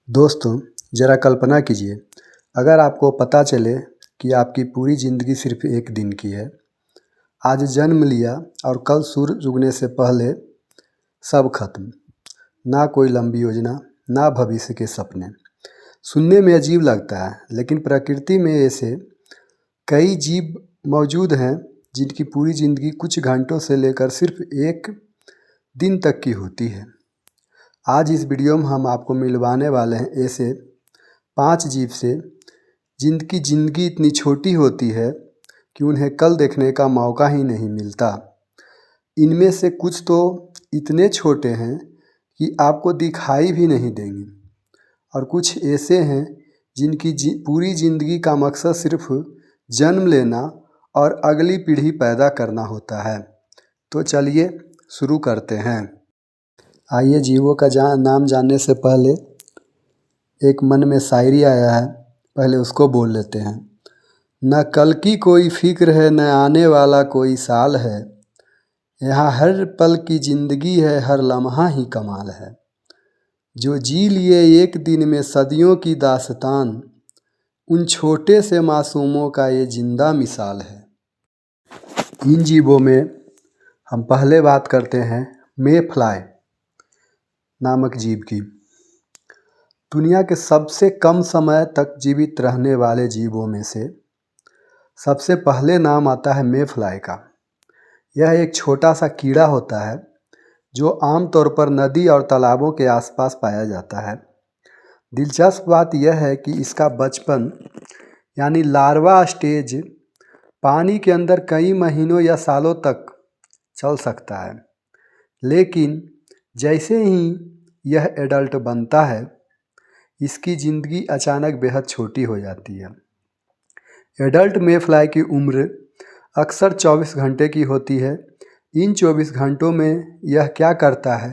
दोस्तों, ज़रा कल्पना कीजिए, अगर आपको पता चले कि आपकी पूरी ज़िंदगी सिर्फ एक दिन की है। आज जन्म लिया और कल सूरज उगने से पहले सब खत्म। ना कोई लंबी योजना, ना भविष्य के सपने। सुनने में अजीब लगता है, लेकिन प्रकृति में ऐसे कई जीव मौजूद हैं जिनकी पूरी ज़िंदगी कुछ घंटों से लेकर सिर्फ एक दिन तक की होती है। आज इस वीडियो में हम आपको मिलवाने वाले हैं ऐसे 5 जीव से जिनकी ज़िंदगी इतनी छोटी होती है कि उन्हें कल देखने का मौका ही नहीं मिलता। इनमें से कुछ तो इतने छोटे हैं कि आपको दिखाई भी नहीं देंगे, और कुछ ऐसे हैं जिनकी पूरी ज़िंदगी का मकसद सिर्फ जन्म लेना और अगली पीढ़ी पैदा करना होता है। तो चलिए शुरू करते हैं। आइए, जीवों का नाम जानने से पहले एक मन में शायरी आया है, पहले उसको बोल लेते हैं। न कल की कोई फिक्र है, न आने वाला कोई साल है। यहाँ हर पल की ज़िंदगी है, हर लम्हा ही कमाल है। जो जी लिए एक दिन में सदियों की दास्तान, उन छोटे से मासूमों का ये जिंदा मिसाल है। इन जीवों में हम पहले बात करते हैं मे फ्लाई नामक जीव की। दुनिया के सबसे कम समय तक जीवित रहने वाले जीवों में से सबसे पहले नाम आता है मे फ्लाई का। यह एक छोटा सा कीड़ा होता है जो आमतौर पर नदी और तालाबों के आसपास पाया जाता है। दिलचस्प बात यह है कि इसका बचपन यानी लार्वा स्टेज पानी के अंदर कई महीनों या सालों तक चल सकता है, लेकिन जैसे ही यह एडल्ट बनता है, इसकी ज़िंदगी अचानक बेहद छोटी हो जाती है। एडल्ट मे फ्लाई की उम्र अक्सर 24 घंटे की होती है। इन 24 घंटों में यह क्या करता है,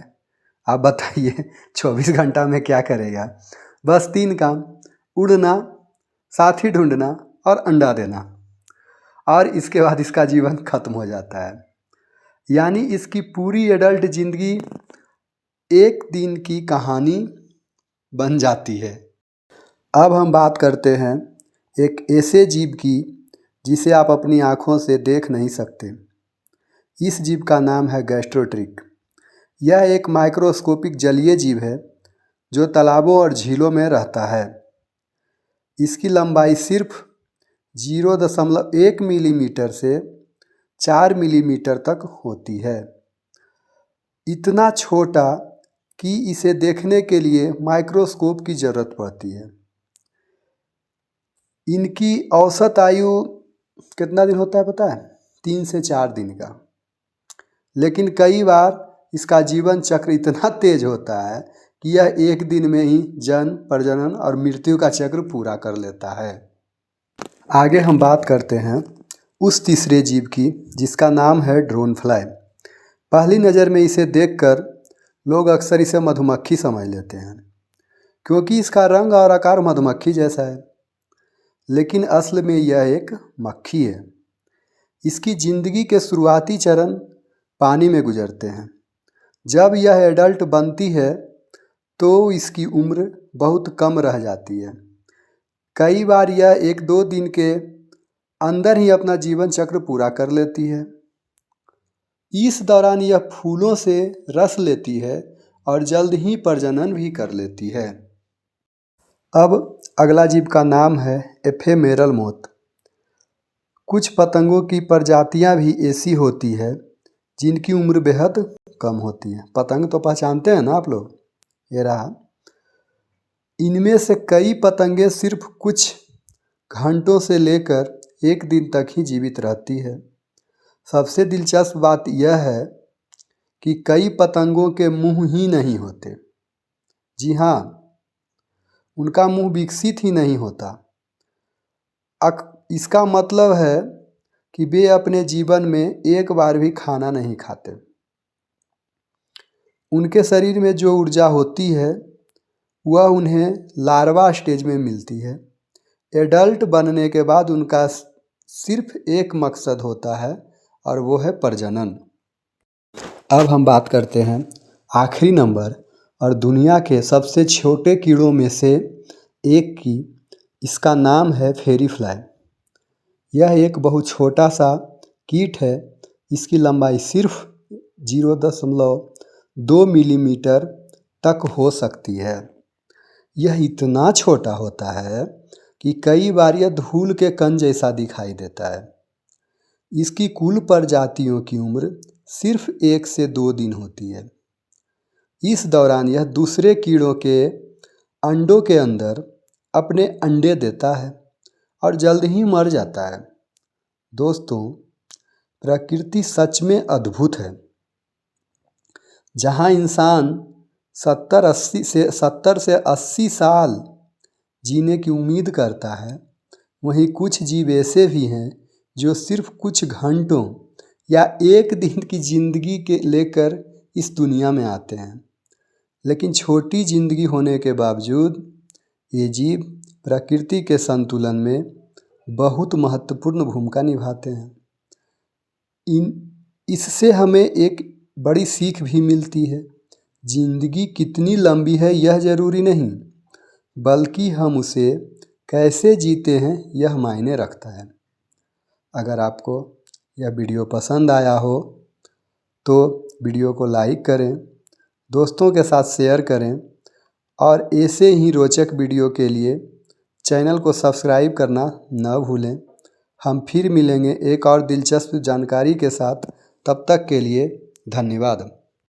आप बताइए। 24 घंटा में क्या करेगा? बस 3 काम: उड़ना, साथी ढूंढना और अंडा देना, और इसके बाद इसका जीवन खत्म हो जाता है। यानी इसकी पूरी एडल्ट ज़िंदगी एक दिन की कहानी बन जाती है। अब हम बात करते हैं एक ऐसे जीव की जिसे आप अपनी आँखों से देख नहीं सकते। इस जीव का नाम है गैस्ट्रोट्रिक। यह एक माइक्रोस्कोपिक जलीय जीव है जो तालाबों और झीलों में रहता है। इसकी लंबाई सिर्फ 0.1 मिलीमीटर से 4 मिलीमीटर तक होती है। इतना छोटा कि इसे देखने के लिए माइक्रोस्कोप की ज़रूरत पड़ती है। इनकी औसत आयु कितना दिन होता है पता है? 3 से 4 दिन का। लेकिन कई बार इसका जीवन चक्र इतना तेज होता है कि यह एक दिन में ही जन्म, प्रजनन और मृत्यु का चक्र पूरा कर लेता है। आगे हम बात करते हैं उस तीसरे जीव की जिसका नाम है ड्रोन फ्लाई। पहली नज़र में इसे देखकर लोग अक्सर इसे मधुमक्खी समझ लेते हैं, क्योंकि इसका रंग और आकार मधुमक्खी जैसा है, लेकिन असल में यह एक मक्खी है। इसकी ज़िंदगी के शुरुआती चरण पानी में गुजरते हैं। जब यह एडल्ट बनती है तो इसकी उम्र बहुत कम रह जाती है। कई बार यह 1-2 दिन के अंदर ही अपना जीवन चक्र पूरा कर लेती है। इस दौरान यह फूलों से रस लेती है और जल्द ही प्रजनन भी कर लेती है। अब अगला जीव का नाम है एफेमेरल मोथ। कुछ पतंगों की प्रजातियां भी ऐसी होती है जिनकी उम्र बेहद कम होती है। पतंग तो पहचानते हैं ना आप लोग, ये रहा। इनमें से कई पतंगे सिर्फ कुछ घंटों से लेकर एक दिन तक ही जीवित रहती है। सबसे दिलचस्प बात यह है कि कई पतंगों के मुंह ही नहीं होते। जी हाँ, उनका मुंह विकसित ही नहीं होता। इसका मतलब है कि वे अपने जीवन में एक बार भी खाना नहीं खाते। उनके शरीर में जो ऊर्जा होती है वह उन्हें लार्वा स्टेज में मिलती है। एडल्ट बनने के बाद उनका सिर्फ एक मकसद होता है, और वो है प्रजनन। अब हम बात करते हैं आखिरी नंबर और दुनिया के सबसे छोटे कीड़ों में से एक की इसका नाम है फेरी फ्लाई। यह एक बहुत छोटा सा कीट है। इसकी लंबाई सिर्फ 0.2 मिलीमीटर तक हो सकती है। यह इतना छोटा होता है कि कई बार यह धूल के कण जैसा दिखाई देता है। इसकी कुल प्रजातियों की उम्र सिर्फ 1 से 2 दिन होती है। इस दौरान यह दूसरे कीड़ों के अंडों के अंदर अपने अंडे देता है और जल्द ही मर जाता है। दोस्तों, प्रकृति सच में अद्भुत है। जहाँ इंसान 70 से 80 साल जीने की उम्मीद करता है, वहीं कुछ जीव ऐसे भी हैं जो सिर्फ कुछ घंटों या एक दिन की जिंदगी के लेकर इस दुनिया में आते हैं। लेकिन छोटी जिंदगी होने के बावजूद ये जीव प्रकृति के संतुलन में बहुत महत्वपूर्ण भूमिका निभाते हैं। इससे हमें एक बड़ी सीख भी मिलती है। जिंदगी कितनी लंबी है यह ज़रूरी नहीं, बल्कि हम उसे कैसे जीते हैं यह मायने रखता है। अगर आपको यह वीडियो पसंद आया हो तो वीडियो को लाइक करें, दोस्तों के साथ शेयर करें और ऐसे ही रोचक वीडियो के लिए चैनल को सब्सक्राइब करना न भूलें। हम फिर मिलेंगे एक और दिलचस्प जानकारी के साथ। तब तक के लिए धन्यवाद।